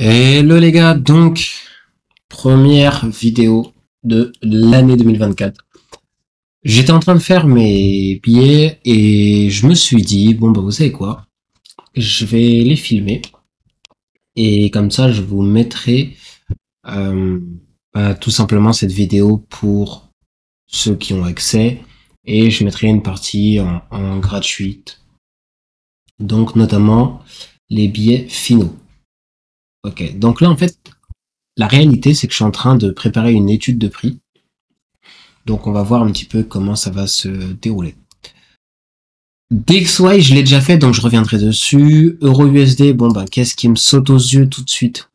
Hello les gars, donc première vidéo de l'année 2024. J'étais en train de faire mes billets et je me suis dit, bon bah vous savez quoi, je vais les filmer et comme ça je vous mettrai euh, tout simplement cette vidéo pour ceux qui ont accès et je mettrai une partie en gratuite, donc notamment les billets finaux. Ok, donc là en fait la réalité c'est que je suis en train de préparer une étude de prix. Donc on va voir un petit peu comment ça va se dérouler. DXY, je l'ai déjà fait, donc je reviendrai dessus. EURUSD, bon ben qu'est-ce qui me saute aux yeux tout de suite?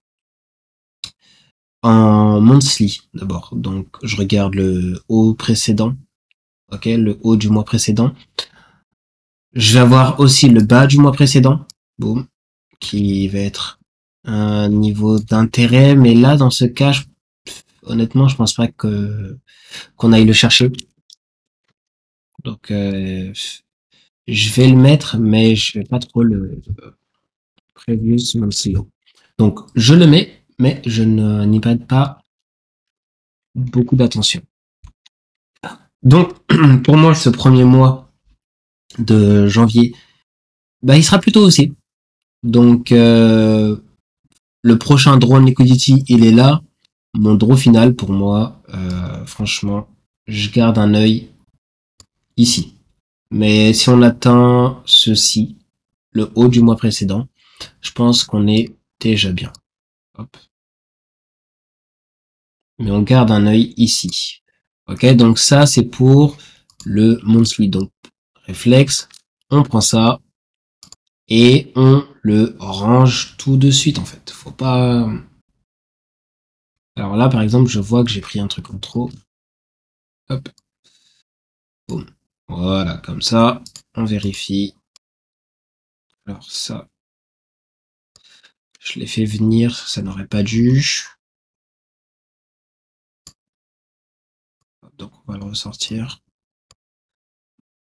En monthly d'abord. Donc je regarde le haut précédent. Ok, le haut du mois précédent. Je vais avoir aussi le bas du mois précédent. Boum. Qui va être un niveau d'intérêt. Mais là, dans ce cas, honnêtement, je pense pas qu'on aille le chercher. Donc je vais le mettre, mais je vais pas trop le previous monthly. Donc, je le mets, mais je n'y prête pas beaucoup d'attention. Donc, pour moi, ce premier mois de janvier, bah, il sera plutôt aussi. Donc, le prochain drone liquidity, il est là. Mon draw final, pour moi, franchement, je garde un œil ici. Mais si on atteint ceci, le haut du mois précédent, je pense qu'on est déjà bien. Hop. Mais on garde un œil ici. Ok, donc ça c'est pour le monthly. Donc réflexe, on prend ça et on le range tout de suite en fait. Faut pas. Alors là par exemple, je vois que j'ai pris un truc en trop. Hop, boum. Voilà, comme ça, on vérifie. Alors ça, je l'ai fait venir, ça n'aurait pas dû. Donc on va le ressortir.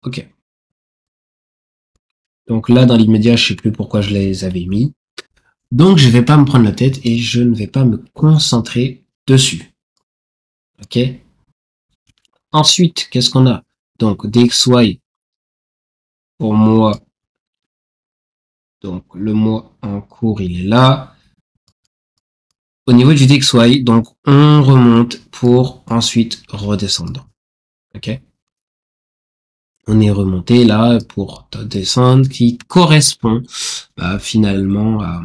Ok. Donc là, dans l'immédiat, je sais plus pourquoi je les avais mis. Donc je vais pas me prendre la tête et je ne vais pas me concentrer dessus. Ok. Ensuite, qu'est-ce qu'on a? Donc DXY pour moi. Donc le mois en cours, il est là. Au niveau du DXY, donc on remonte pour ensuite redescendre. Ok. On est remonté là pour descendre qui correspond finalement à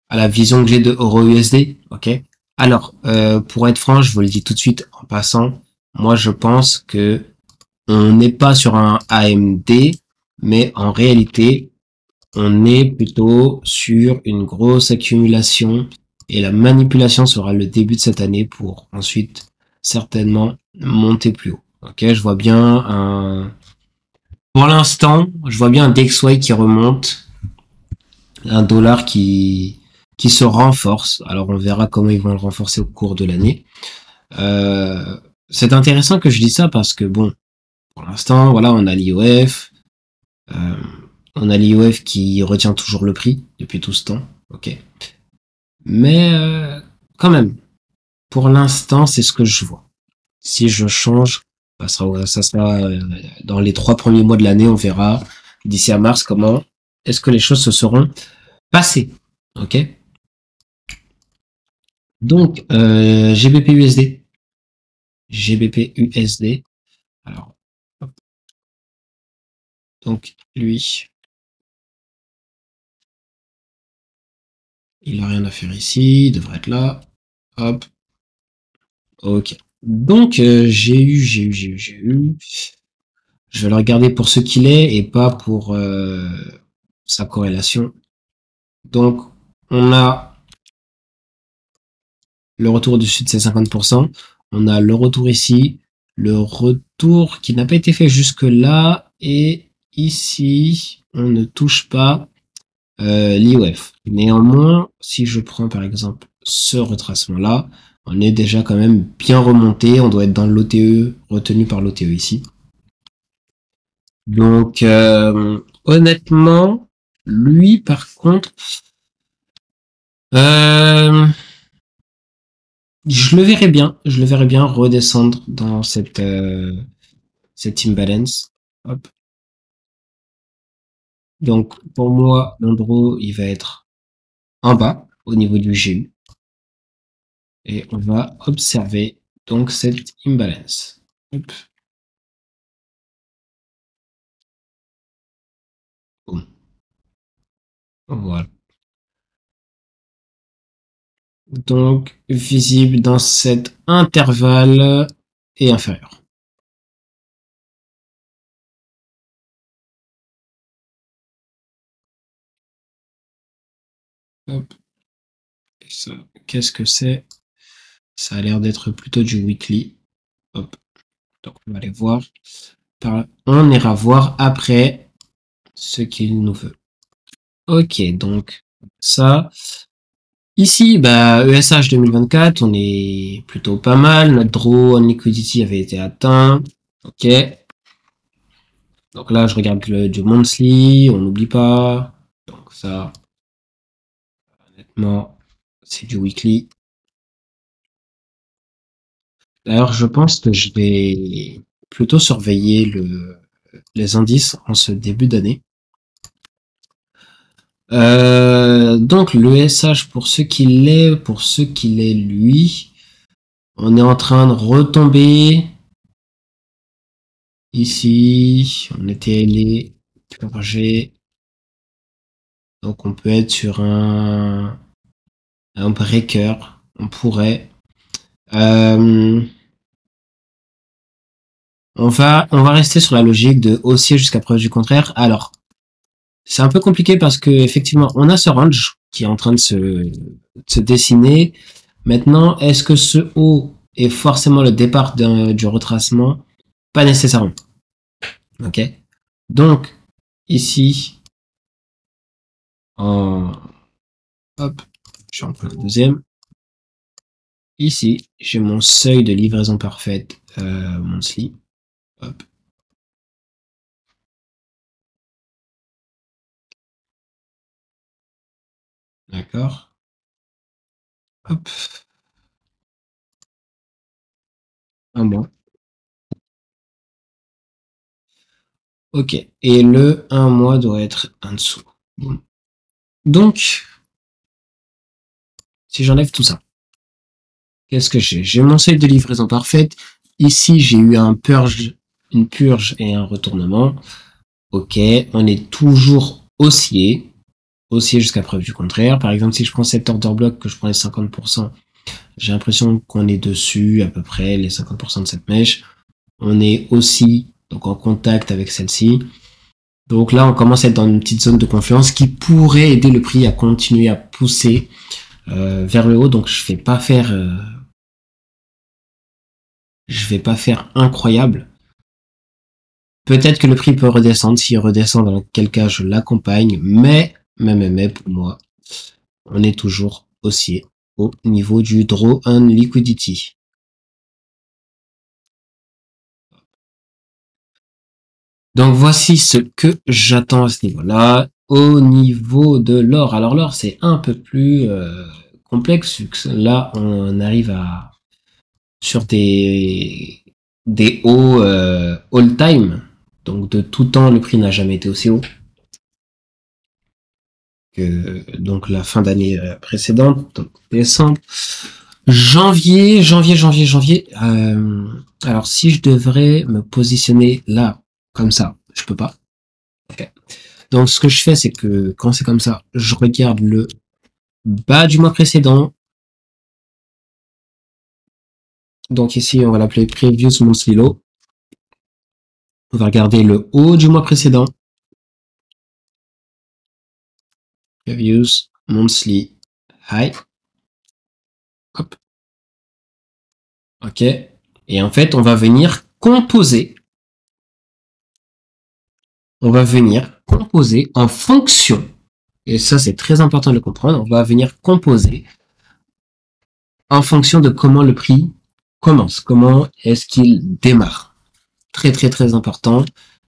la vision que j'ai de EURUSD. Ok. Alors, pour être franc, je vous le dis tout de suite en passant, moi je pense que on n'est pas sur un AMD, mais en réalité, on est plutôt sur une grosse accumulation et la manipulation sera le début de cette année pour ensuite certainement monter plus haut. Ok, je vois bien pour l'instant, je vois bien un DXY qui remonte, un dollar qui se renforce. Alors on verra comment ils vont le renforcer au cours de l'année. C'est intéressant que je dise ça parce que bon, pour l'instant, voilà, on a l'IOF, qui retient toujours le prix depuis tout ce temps, ok. Mais quand même, pour l'instant, c'est ce que je vois. Si je change, ça sera dans les 3 premiers mois de l'année, on verra d'ici à mars comment est-ce que les choses se seront passées, ok. Donc GBP USD, alors hop. Donc lui, il a rien à faire ici, il devrait être là, hop. Ok. Donc j'ai eu. Je vais le regarder pour ce qu'il est et pas pour sa corrélation. Donc on a le retour au-dessus de ces 50%. On a le retour ici, le retour qui n'a pas été fait jusque là et ici on ne touche pas l'IOF. Néanmoins, si je prends par exemple ce retracement là, on est déjà quand même bien remonté. On doit être dans l'OTE, retenu par l'OTE ici. Donc, honnêtement, Lui, par contre, je le verrais bien redescendre dans cette imbalance. Hop. Donc, pour moi, l'endroit, il va être en bas, au niveau du GU. Et on va observer, donc, cette imbalance. Hop. Boum. Voilà. Donc, visible dans cet intervalle et inférieur. Hop. Et ça, qu'est-ce que c'est? Ça a l'air d'être plutôt du weekly. Hop. Donc, on va aller voir. On ira voir après ce qu'il nous veut. Ok, donc, ça. Ici, bah, ESH 2024, on est plutôt pas mal. Notre draw on liquidity avait été atteint. Ok. Donc là, je regarde du monthly, on n'oublie pas. Donc ça, honnêtement, c'est du weekly. D'ailleurs, je pense que je vais plutôt surveiller les indices en ce début d'année. Donc le SH pour ce qu'il est lui, on est en train de retomber ici, on était allé purger, donc on peut être sur un breaker, on pourrait. On va rester sur la logique de haussier jusqu'à preuve du contraire. Alors, c'est un peu compliqué parce que effectivement, on a ce range qui est en train de se dessiner. Maintenant, est-ce que ce haut est forcément le départ du retracement? Pas nécessairement. Ok. Donc, ici, hop, je suis en train de deuxième. Ici, j'ai mon seuil de livraison parfaite, monthly. Hop. D'accord. Hop. Un mois. Ok. Et le 1 mois doit être en dessous. Bon. Donc, si j'enlève tout ça, qu'est-ce que j'ai? J'ai mon seuil de livraison parfaite. Ici, j'ai eu une purge et un retournement. Ok. On est toujours haussier. Haussier jusqu'à preuve du contraire. Par exemple, si je prends cet order block, que je prends les 50%, j'ai l'impression qu'on est dessus, à peu près, les 50% de cette mèche. On est aussi, donc, en contact avec celle-ci. Donc là, on commence à être dans une petite zone de confiance qui pourrait aider le prix à continuer à pousser vers le haut. Donc je vais pas faire incroyable. Peut-être que le prix peut redescendre. S'il redescend, dans quel cas je l'accompagne. Mais pour moi, on est toujours haussier au niveau du draw on liquidity. Donc voici ce que j'attends à ce niveau-là. Au niveau de l'or, alors l'or c'est un peu plus complexe. Là, on arrive sur des hauts all time. Donc de tout temps, le prix n'a jamais été aussi haut que donc la fin d'année précédente, donc décembre. Janvier. Alors si je devrais me positionner là, comme ça, je peux pas. Okay. Donc ce que je fais, c'est que quand c'est comme ça, je regarde le bas du mois précédent. Donc ici, on va l'appeler Previous Monthly Low. On va regarder le haut du mois précédent. Previous Monthly High. Hop. Ok. Et en fait, on va venir composer. On va venir composer en fonction. Et ça, c'est très important de le comprendre. On va venir composer en fonction de comment le prix commence. Comment est-ce qu'il démarre. Très, très, très important.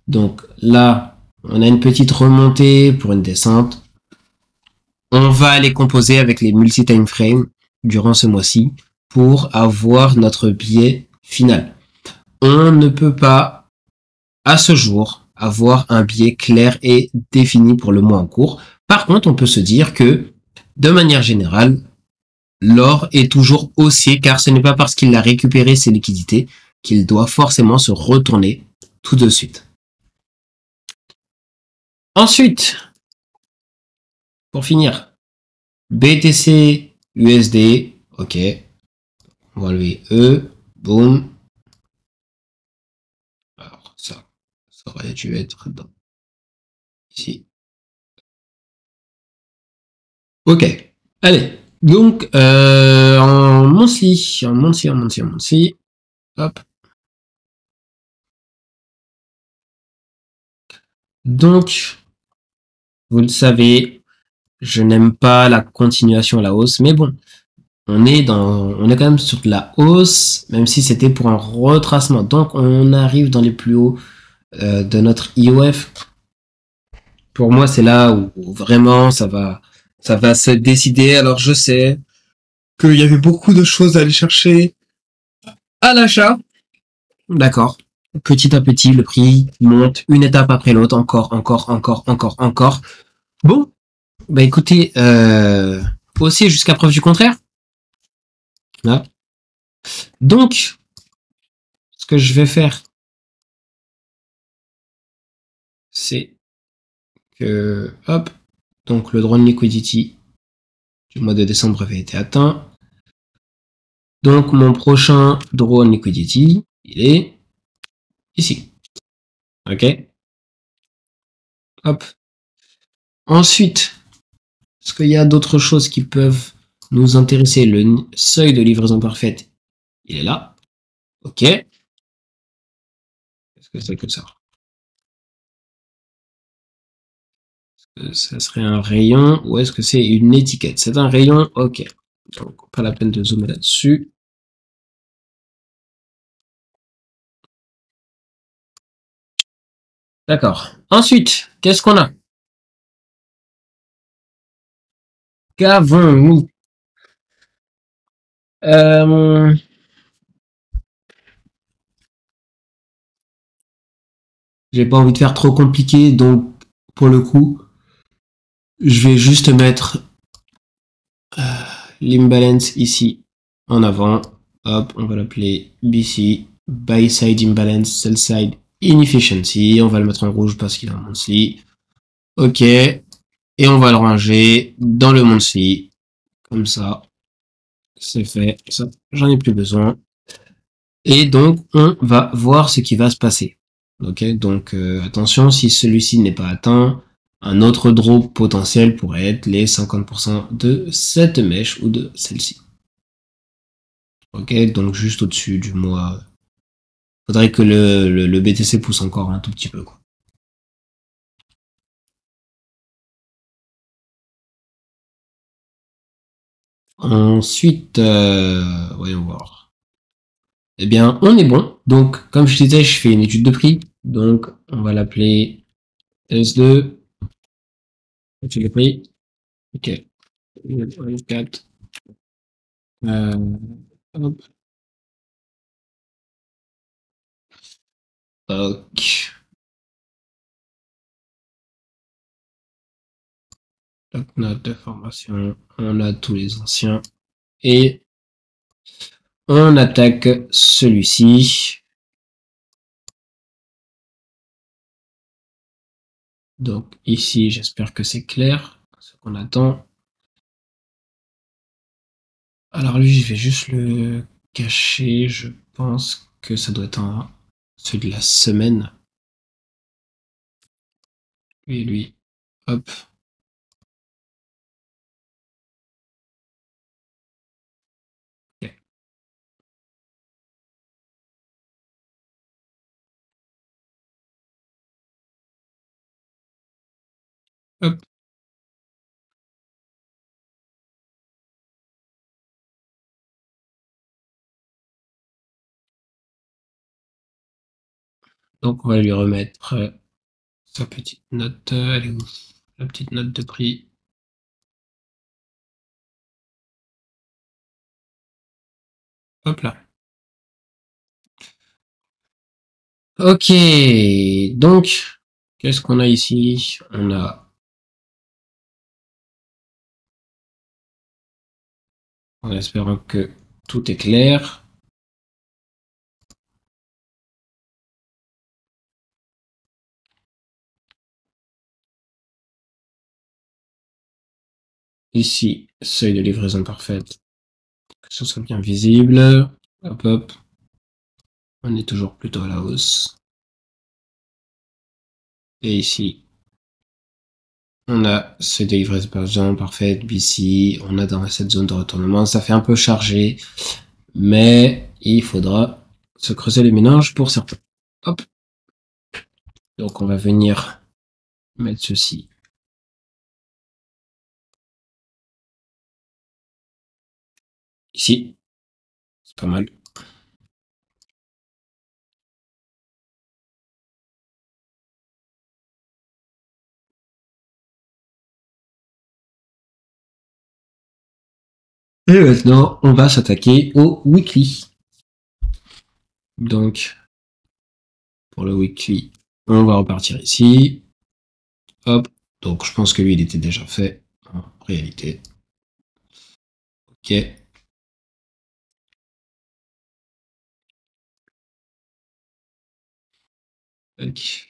Donc là, On a une petite remontée pour une descente. On va les composer avec les multi-time frames durant ce mois-ci pour avoir notre biais final. On ne peut pas, à ce jour, avoir un biais clair et défini pour le mois en cours. Par contre, on peut se dire que, de manière générale, l'or est toujours haussier car ce n'est pas parce qu'il a récupéré ses liquidités qu'il doit forcément se retourner tout de suite. Ensuite, pour finir, BTC USD, ok, on va enlever E, boum. Alors ça aurait dû être dans ici. Ok, allez. Donc en monthly, hop. Donc, vous le savez, je n'aime pas la continuation à la hausse, mais bon, on est quand même sur de la hausse, même si c'était pour un retracement. Donc, on arrive dans les plus hauts de notre IOF. Pour moi, c'est là où vraiment ça va se décider. Alors, je sais qu'il y avait beaucoup de choses à aller chercher à l'achat. D'accord. Petit à petit, le prix monte une étape après l'autre, encore. Bon, bah écoutez, aussi jusqu'à preuve du contraire. Là. Donc, ce que je vais faire, c'est que, hop, donc le drone liquidity du mois de décembre avait été atteint. Donc mon prochain drone liquidity, il est ici. Ok. Hop. Ensuite, est-ce qu'il y a d'autres choses qui peuvent nous intéresser? Le seuil de livraison parfaite, il est là. Ok. Est-ce que c'est que ça? Ça serait un rayon ou est-ce que c'est une étiquette? C'est un rayon, ok. Donc, pas la peine de zoomer là-dessus. D'accord. Ensuite, qu'est-ce qu'on a? Qu'avons-nous? Euh, j'ai pas envie de faire trop compliqué, donc pour le coup, je vais juste mettre l'imbalance ici en avant. Hop, on va l'appeler BC, Buy Side Imbalance, Sell Side Inefficiency. On va le mettre en rouge parce qu'il est un monthly. Ok. Et on va le ranger dans le monthly. Comme ça, c'est fait. Ça, j'en ai plus besoin. Et donc, on va voir ce qui va se passer. Ok, donc attention, si celui-ci n'est pas atteint, un autre drop potentiel pourrait être les 50% de cette mèche ou de celle-ci. Ok, donc juste au-dessus du mois. Faudrait que le BTC pousse encore un tout petit peu, quoi. Ensuite, voyons voir. Eh bien, on est bon. Donc, comme je disais, je fais une étude de prix. Donc, on va l'appeler S2. Étude de prix. Ok. 4. Hop. Ok. Donc, note de formation. On a tous les anciens. Et on attaque celui-ci. Donc, ici, j'espère que c'est clair. Ce qu'on attend. Alors, lui, je vais juste le cacher. Je pense que ça doit être celui de la semaine. Lui. Hop. Ok. Hop. Donc, on va lui remettre Sa petite note, elle est où? La petite note de prix. Hop là. Ok, donc, qu'est-ce qu'on a ici? On a, en espérant que tout est clair. Ici, seuil de livraison parfaite, que ce soit bien visible. Hop, hop. On est toujours plutôt à la hausse. Et ici, on a seuil de livraison parfaite, BC. On a dans cette zone de retournement. Ça fait un peu chargé, mais il faudra se creuser les méninges pour certains. Hop. Donc, on va venir mettre ceci ici. C'est pas mal. Et maintenant, on va s'attaquer au weekly. Donc, pour le weekly, on va repartir ici. Hop. Donc, je pense que lui, il était déjà fait en réalité. Ok. Ok.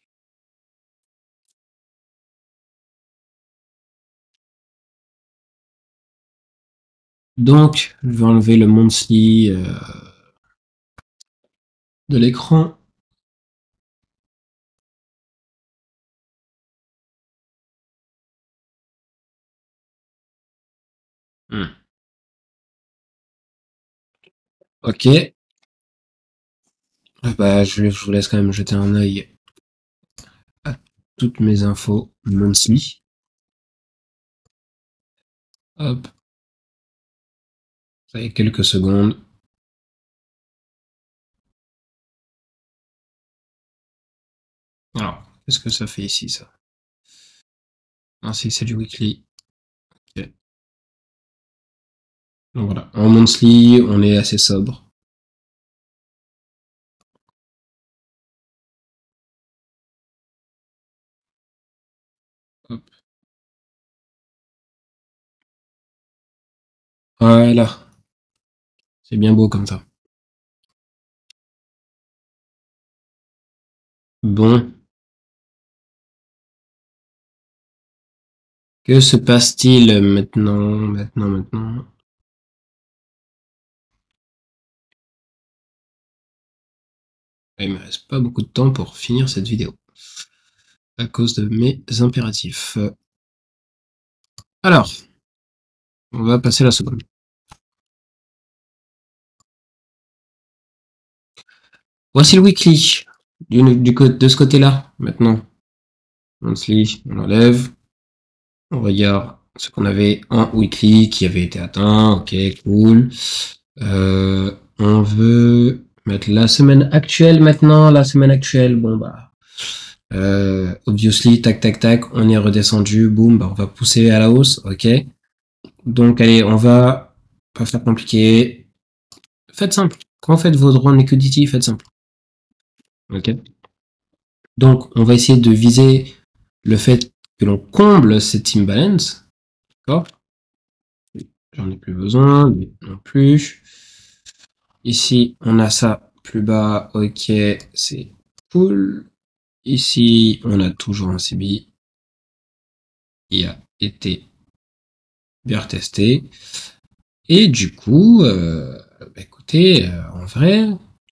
Donc, je vais enlever le monthly de l'écran. Ok. Bah, je vous laisse quand même jeter un œil à toutes mes infos monthly. Hop. Ça y est, quelques secondes. Alors, qu'est-ce que ça fait ici, ça? Ah, si, c'est du weekly. Ok. Donc voilà. En monthly, on est assez sobre. Hop. Voilà. C'est bien beau comme ça. Bon. Que se passe-t-il maintenant? Il me reste pas beaucoup de temps pour finir cette vidéo. À cause de mes impératifs. Alors, on va passer à la seconde. Voici le weekly. De ce côté-là, maintenant. Monthly, on enlève. On regarde ce qu'on avait en weekly qui avait été atteint. Ok, cool. On veut mettre la semaine actuelle maintenant. La semaine actuelle, bon bah. Obviously, tac tac tac, on est redescendu, boum, bah on va pousser à la hausse, ok. Donc allez, on va pas faire compliqué. Faites simple. Quand faites vos droits en liquidity, faites simple. Ok. Donc on va essayer de viser le fait que l'on comble cette imbalance. D'accord. J'en ai plus besoin, lui non plus. Ici, on a ça plus bas, ok, c'est cool. Ici, on a toujours un CB qui a été bien retesté. Et du coup, bah écoutez, en vrai,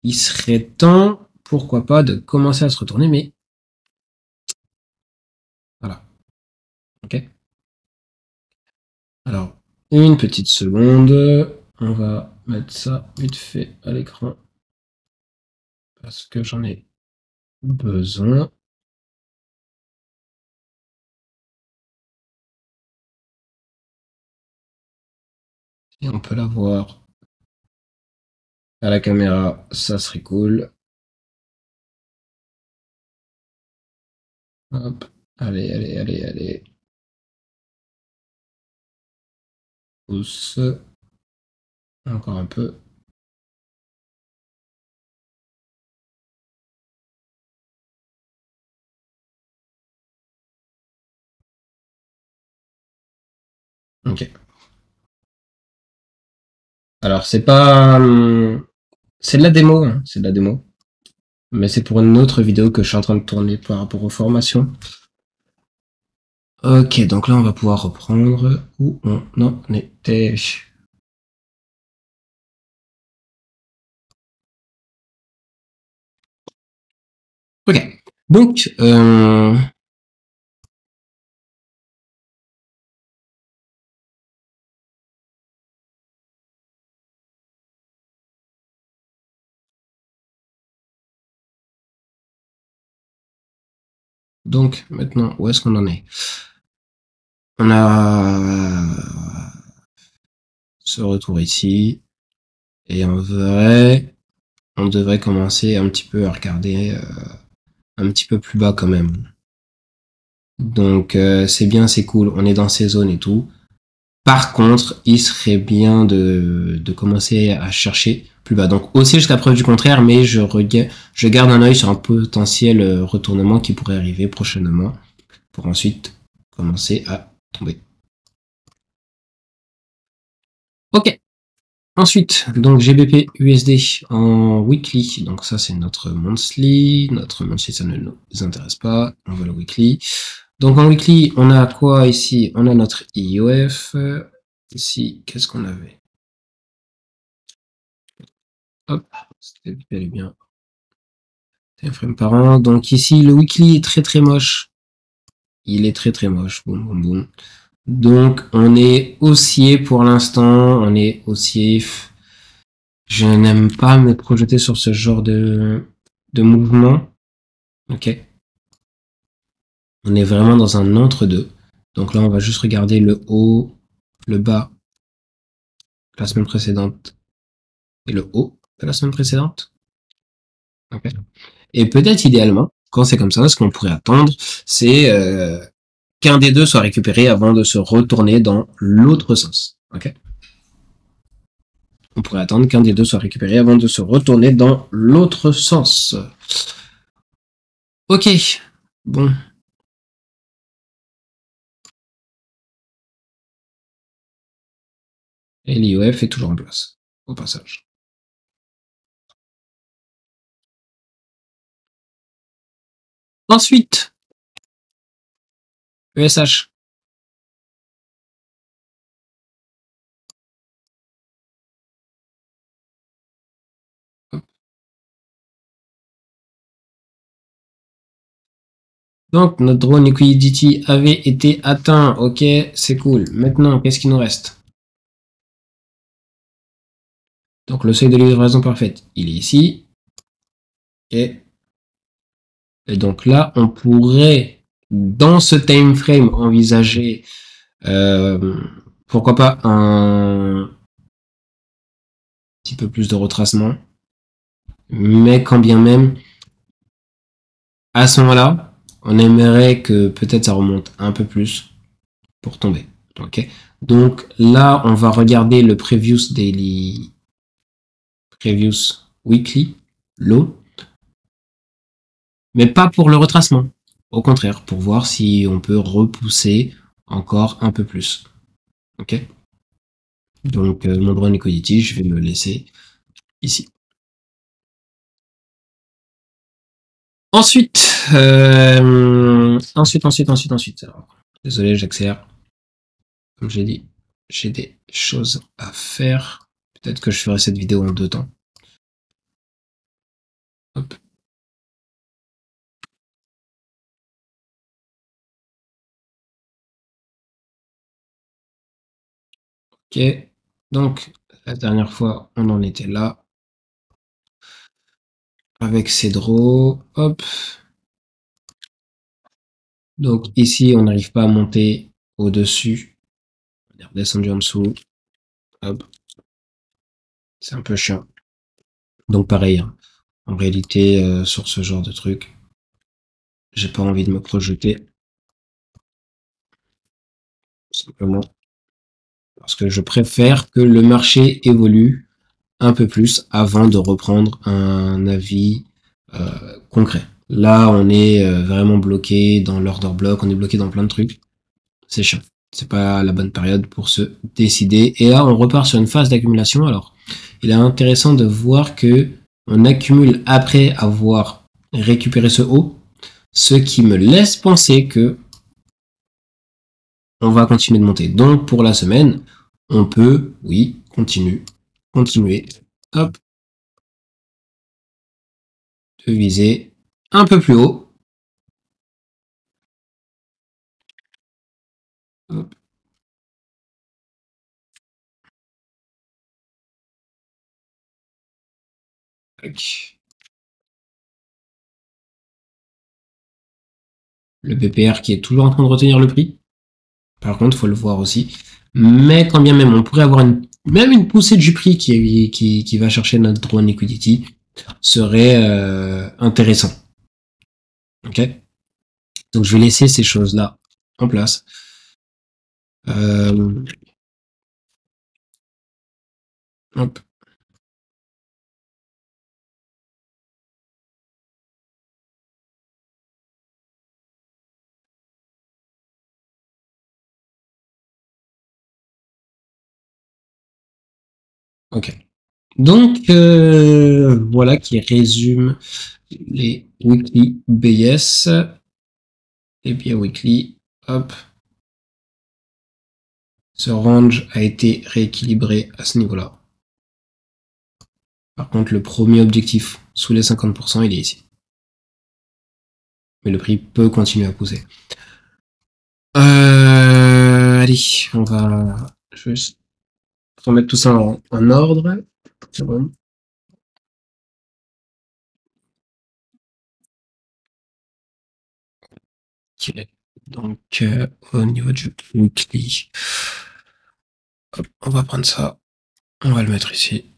il serait temps, pourquoi pas, de commencer à se retourner, mais voilà. Ok. Alors, une petite seconde, on va mettre ça vite fait à l'écran parce que j'en ai besoin. Et on peut la voir à la caméra, ça serait cool. Hop. Allez, allez, allez, allez. Pousse. Encore un peu. Ok. Alors, c'est pas... c'est de la démo, hein, c'est de la démo. Mais c'est pour une autre vidéo que je suis en train de tourner par rapport aux formations. Ok, donc là, on va pouvoir reprendre où on en était. Ok. Donc, maintenant, où est-ce qu'on en est? On a ce retour ici. Et en vrai, on devrait commencer un petit peu à regarder un petit peu plus bas quand même. Donc, c'est bien, c'est cool. On est dans ces zones et tout. Par contre, il serait bien de commencer à chercher plus bas. Donc aussi jusqu'à preuve du contraire, mais je garde un œil sur un potentiel retournement qui pourrait arriver prochainement pour ensuite commencer à tomber. Ok. Ensuite, donc GBP USD en weekly. Donc ça c'est notre monthly. Notre monthly ça ne nous intéresse pas. On veut le weekly. Donc en weekly, on a quoi ici? On a notre IOF. Ici, qu'est-ce qu'on avait? Hop, c'était bel et bien un frame par an. Donc ici, le weekly est très très moche. Il est très très moche. Boum, boum, boum. Donc on est haussier pour l'instant. On est haussier. Je n'aime pas me projeter sur ce genre de mouvement. Ok. On est vraiment dans un entre-deux. Donc là, on va juste regarder le haut, le bas de la semaine précédente et le haut de la semaine précédente. Ok. Et peut-être idéalement, quand c'est comme ça, ce qu'on pourrait attendre, c'est qu'un des deux soit récupéré avant de se retourner dans l'autre sens. Ok. On pourrait attendre qu'un des deux soit récupéré avant de se retourner dans l'autre sens. Ok. Bon. Et l'IOF est toujours en place. Au passage. Ensuite, ESH. Donc, notre drone liquidity avait été atteint. Ok, c'est cool. Maintenant, qu'est-ce qu'il nous reste? Donc, le seuil de livraison parfaite, il est ici. Et donc là, on pourrait, dans ce time frame, envisager, pourquoi pas, un petit peu plus de retracement. Mais quand bien même, à ce moment-là, on aimerait que peut-être ça remonte un peu plus pour tomber. Ok. Donc là, on va regarder le previous daily, previous weekly low, mais pas pour le retracement. Au contraire, pour voir si on peut repousser encore un peu plus. Ok. Donc mon drone liquidity, je vais me le laisser ici. Ensuite, ensuite. Alors, désolé, j'accélère. Comme j'ai dit, j'ai des choses à faire. Peut-être que je ferai cette vidéo en deux temps. Hop. Ok. Donc, la dernière fois, on en était là. Avec ces draws. Hop. Donc, ici, on n'arrive pas à monter au-dessus. On est redescendu en dessous. Hop. C'est un peu chiant. Donc, pareil, hein. En réalité, sur ce genre de truc, J'ai pas envie de me projeter. Simplement parce que je préfère que le marché évolue un peu plus avant de reprendre un avis concret. Là, on est vraiment bloqué dans l'order block, on est bloqué dans plein de trucs. C'est chiant. C'est pas la bonne période pour se décider. Et là, on repart sur une phase d'accumulation. Alors, il est intéressant de voir que on accumule après avoir récupéré ce haut, ce qui me laisse penser que on va continuer de monter. Donc, pour la semaine, on peut, oui, continuer, hop, de viser un peu plus haut. Hop. Le PPR qui est toujours en train de retenir le prix. Par contre, il faut le voir aussi. Mais quand bien même, on pourrait avoir même une poussée du prix qui va chercher notre drone liquidity serait intéressant. Ok. Donc je vais laisser ces choses-là en place. Hop. Ok. Donc voilà qui résume les weekly BS. Et bien weekly, hop. Ce range a été rééquilibré à ce niveau-là. Par contre, le premier objectif sous les 50%, il est ici. Mais le prix peut continuer à pousser. Allez, on va juste remettre tout ça en ordre. C'est bon. Okay. Donc, au niveau du weekly, hop, on va prendre ça. On va le mettre ici.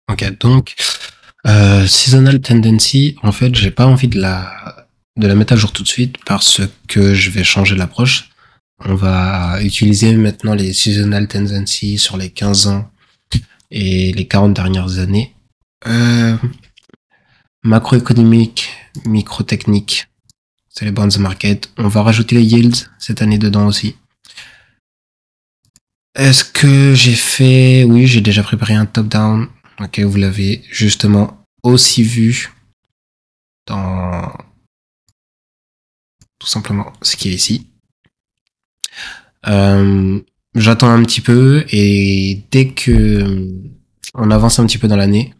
Ok, donc seasonal tendency, en fait, j'ai pas envie de la mettre à jour tout de suite parce que je vais changer l'approche. On va utiliser maintenant les seasonal tendency sur les 15 ans et les 40 dernières années. Macroéconomique, microtechnique, c'est les bonds market. On va rajouter les yields cette année dedans aussi. Est-ce que j'ai fait... Oui, j'ai déjà préparé un top-down. Ok, vous l'avez justement aussi vu dans tout simplement ce qui est ici. J'attends un petit peu et dès que on avance un petit peu dans l'année,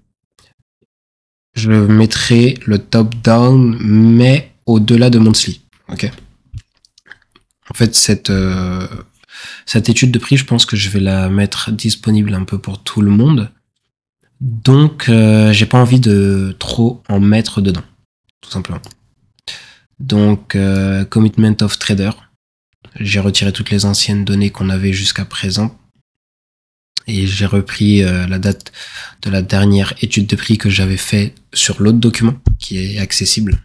je mettrai le top-down, mais au-delà de monthly. Ok. En fait, cette étude de prix, je pense que je vais la mettre disponible un peu pour tout le monde. Donc, j'ai pas envie de trop en mettre dedans, tout simplement. Donc, commitment of trader. J'ai retiré toutes les anciennes données qu'on avait jusqu'à présent. Et j'ai repris la date de la dernière étude de prix que j'avais fait sur l'autre document qui est accessible.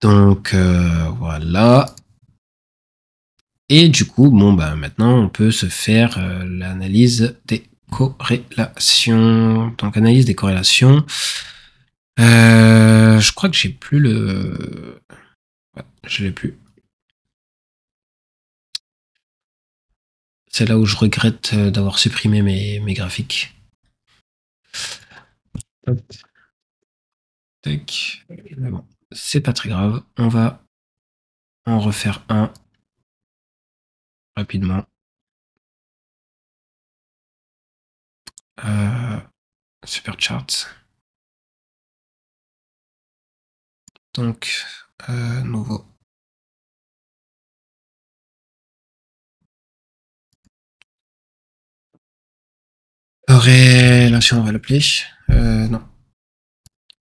Donc voilà. Et du coup, bon, bah, maintenant, on peut se faire l'analyse des corrélations. Donc, analyse des corrélations. Je crois que j'ai plus le... Ouais, je l'ai plus. C'est là où je regrette d'avoir supprimé mes graphiques. Tac. Mais bon, c'est pas très grave. On va en refaire un rapidement. Super charts. Donc, nouveau. Corrélation, on va l'appeler. Non.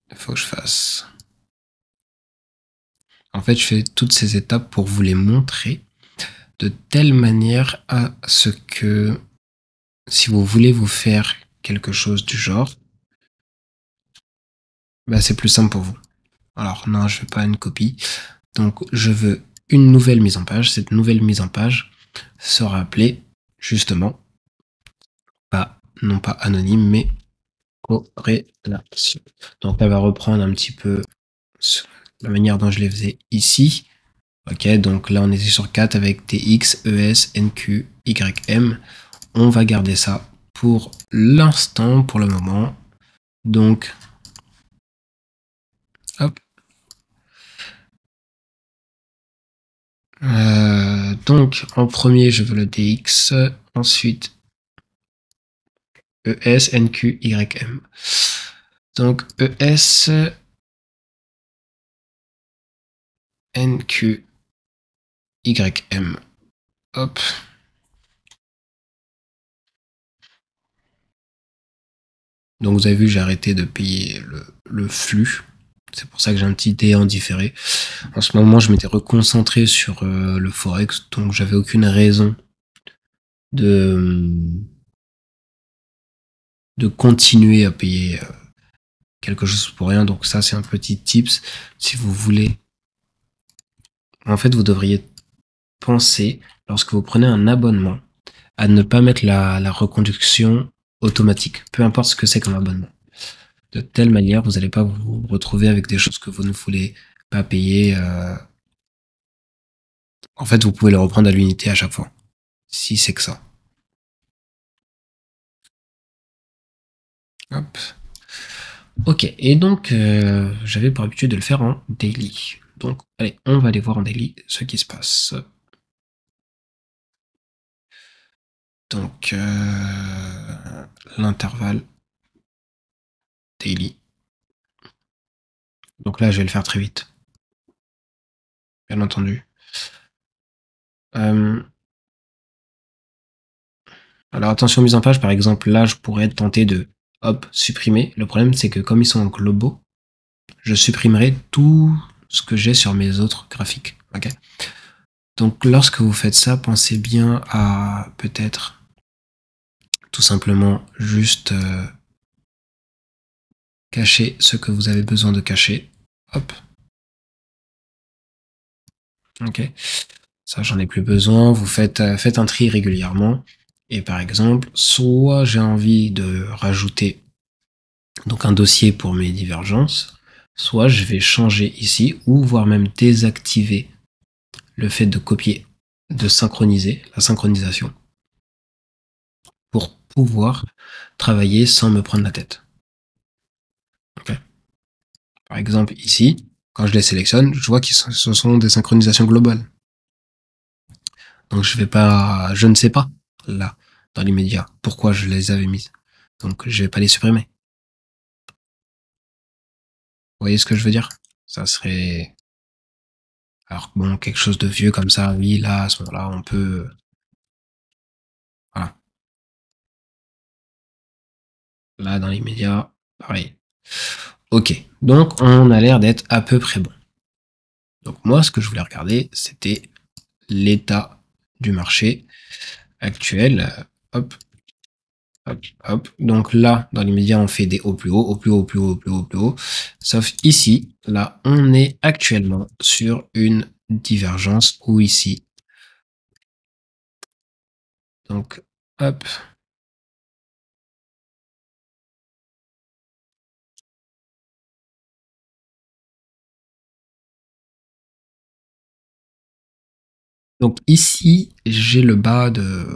Il faut que je fasse. En fait, je fais toutes ces étapes pour vous les montrer de telle manière à ce que si vous voulez vous faire quelque chose du genre, bah, c'est plus simple pour vous. Alors non, je veux pas une copie. Donc je veux une nouvelle mise en page. Cette nouvelle mise en page sera appelée justement, non pas anonyme, mais corrélation. Donc elle va reprendre un petit peu la manière dont je les faisais ici. Ok, donc là on était sur 4 avec TX, ES, NQ, YM. On va garder ça pour l'instant, pour le moment. Donc, hop. Donc, en premier, je veux le DX. Ensuite, ES, NQ, YM. Donc, ES, NQ, YM. Hop. Donc, vous avez vu, j'ai arrêté de payer le flux. C'est pour ça que j'ai un petit D en différé. En ce moment, je m'étais reconcentré sur le Forex, donc j'avais aucune raison de continuer à payer quelque chose pour rien. Donc ça, c'est un petit tips. Si vous voulez, en fait, vous devriez penser, lorsque vous prenez un abonnement, à ne pas mettre la reconduction automatique, peu importe ce que c'est comme abonnement. De telle manière, vous n'allez pas vous retrouver avec des choses que vous ne voulez pas payer. En fait, vous pouvez le reprendre à l'unité à chaque fois, si c'est que ça. Hop. Ok, et donc j'avais pour habitude de le faire en daily. Donc allez, on va aller voir en daily ce qui se passe. Donc l'intervalle daily. Donc là, je vais le faire très vite, bien entendu. Alors attention mise en page, par exemple, là, je pourrais être tenté de hop supprimer. Le problème, c'est que comme ils sont en globaux, je supprimerai tout ce que j'ai sur mes autres graphiques. Ok. Donc lorsque vous faites ça, pensez bien à peut-être tout simplement juste cacher ce que vous avez besoin de cacher. Hop. Ok. Ça, j'en ai plus besoin. Vous faites un tri régulièrement. Et par exemple, soit j'ai envie de rajouter donc un dossier pour mes divergences, soit je vais changer ici, ou voire même désactiver le fait de copier, de synchroniser, la synchronisation, pour pouvoir travailler sans me prendre la tête. Okay. Par exemple, ici, quand je les sélectionne, je vois que ce sont des synchronisations globales. Donc je ne sais pas, là, dans l'immédiat, pourquoi je les avais mises. Donc je vais pas les supprimer. Vous voyez ce que je veux dire? Ça serait... Alors bon, quelque chose de vieux comme ça, oui, là, à ce moment-là, on peut... Voilà. Là, dans l'immédiat, pareil. Ok, donc on a l'air d'être à peu près bon. Donc moi, ce que je voulais regarder, c'était l'état du marché actuel. Hop, hop, hop. Donc là, dans l'immédiat, on fait des hauts plus haut, au plus haut, plus haut, plus haut, plus haut. Sauf ici, là, on est actuellement sur une divergence, ou ici, Donc, hop. Donc ici, j'ai le bas de...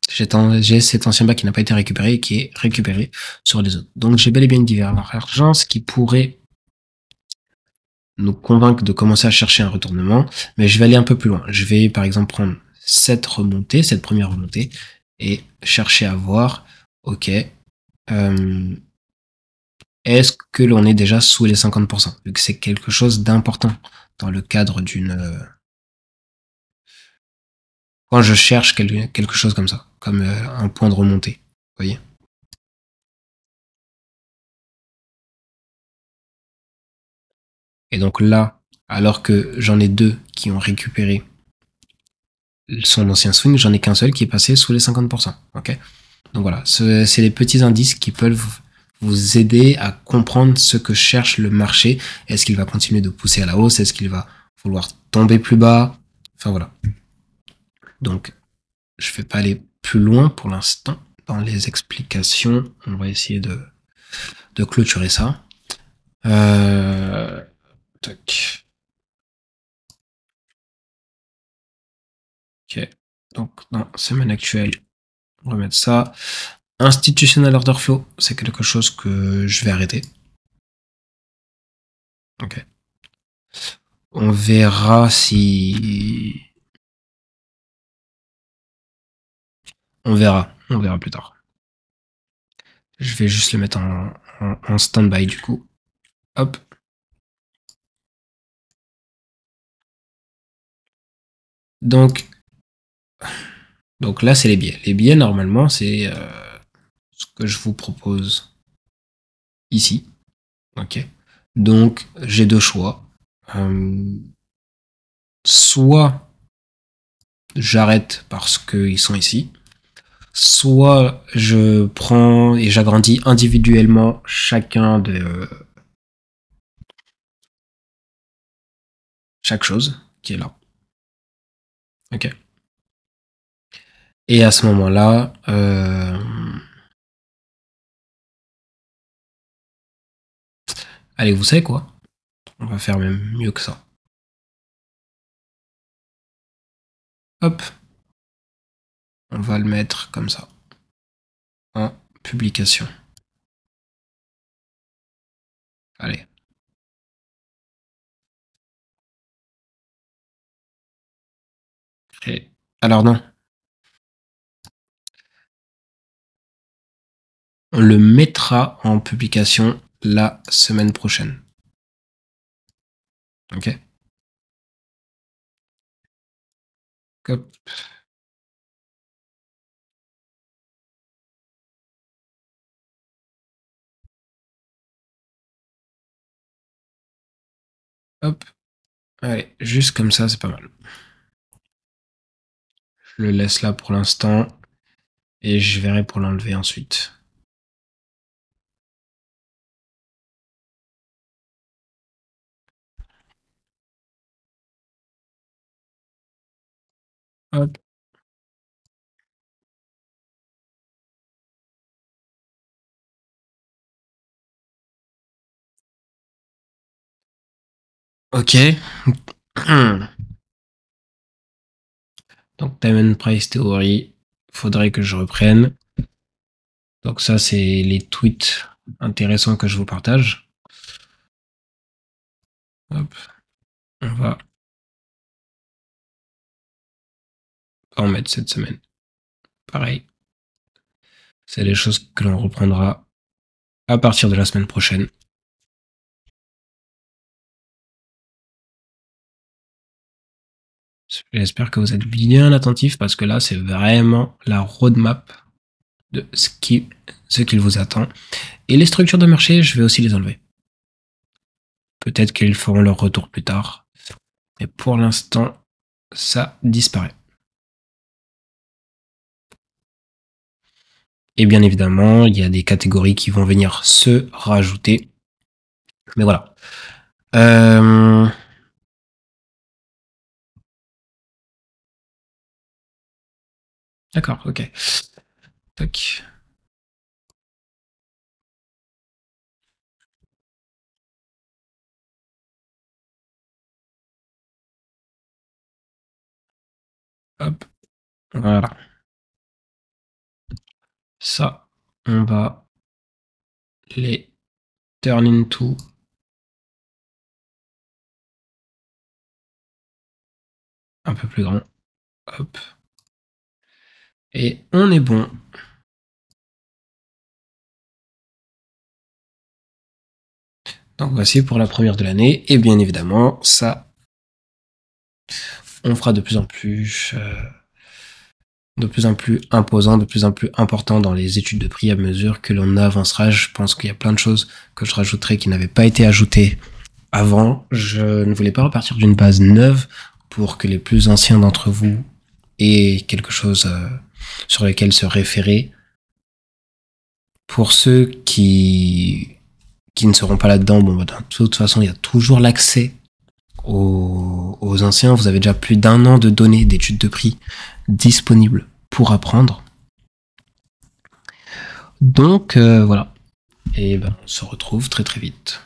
J'ai cet ancien bas qui n'a pas été récupéré et qui est récupéré sur les autres. Donc j'ai bel et bien une divergence qui pourrait nous convaincre de commencer à chercher un retournement, mais je vais aller un peu plus loin. Je vais par exemple prendre cette remontée, cette première remontée, et chercher à voir, ok, est-ce que l'on est déjà sous les 50%, vu que c'est quelque chose d'important dans le cadre d'une... quand je cherche quelque chose comme ça, comme un point de remontée, vous voyez. Et donc là, alors que j'en ai deux qui ont récupéré son ancien swing, j'en ai qu'un seul qui est passé sous les 50%. Ok. Donc voilà, c'est les petits indices qui peuvent vous aider à comprendre ce que cherche le marché. Est-ce qu'il va continuer de pousser à la hausse? Est-ce qu'il va vouloir tomber plus bas? Enfin voilà. Donc, je ne vais pas aller plus loin pour l'instant dans les explications. On va essayer de clôturer ça. Tac. Ok. Donc, dans semaine actuelle, on va mettre ça. Institutional order flow, c'est quelque chose que je vais arrêter. Ok. On verra si... On verra plus tard. Je vais juste le mettre en stand-by du coup. Hop. Donc, donc là, c'est les billets. Les billets, normalement, c'est ce que je vous propose ici. Ok. Donc, j'ai deux choix. Soit j'arrête parce qu'ils sont ici, soit je prends et j'agrandis individuellement chacun de chaque chose qui est là. Ok. Et à ce moment-là, allez, vous savez quoi? On va faire même mieux que ça. Hop, on va le mettre comme ça, en publication. Allez. Et... Alors non, on le mettra en publication la semaine prochaine. Ok. Hop. Hop. Allez, juste comme ça, c'est pas mal. Je le laisse là pour l'instant et je verrai pour l'enlever ensuite. Hop. Ok. Donc, Time and Price Theory, faudrait que je reprenne. Donc ça, c'est les tweets intéressants que je vous partage. Hop. On va en mettre cette semaine. Pareil. C'est des choses que l'on reprendra à partir de la semaine prochaine. J'espère que vous êtes bien attentifs parce que là, c'est vraiment la roadmap de ce qu'il vous attend. Et les structures de marché, je vais aussi les enlever. Peut-être qu'ils feront leur retour plus tard. Mais pour l'instant, ça disparaît. Et bien évidemment, il y a des catégories qui vont venir se rajouter. Mais voilà. D'accord, ok. Tac. Hop. Voilà. Ça, on va les turn into un peu plus grand. Hop. Et on est bon. Donc voici pour la première de l'année. Et bien évidemment, ça, on fera de plus en plus imposant, de plus en plus important dans les études de prix à mesure que l'on avancera. Je pense qu'il y a plein de choses que je rajouterai qui n'avaient pas été ajoutées avant. Je ne voulais pas repartir d'une base neuve pour que les plus anciens d'entre vous aient quelque chose sur lequel se référer. Pour ceux qui ne seront pas là-dedans, bon, bah, de toute façon, il y a toujours l'accès aux anciens. Vous avez déjà plus d'1 an de données d'études de prix disponibles pour apprendre. Donc voilà. Et ben, on se retrouve très très vite.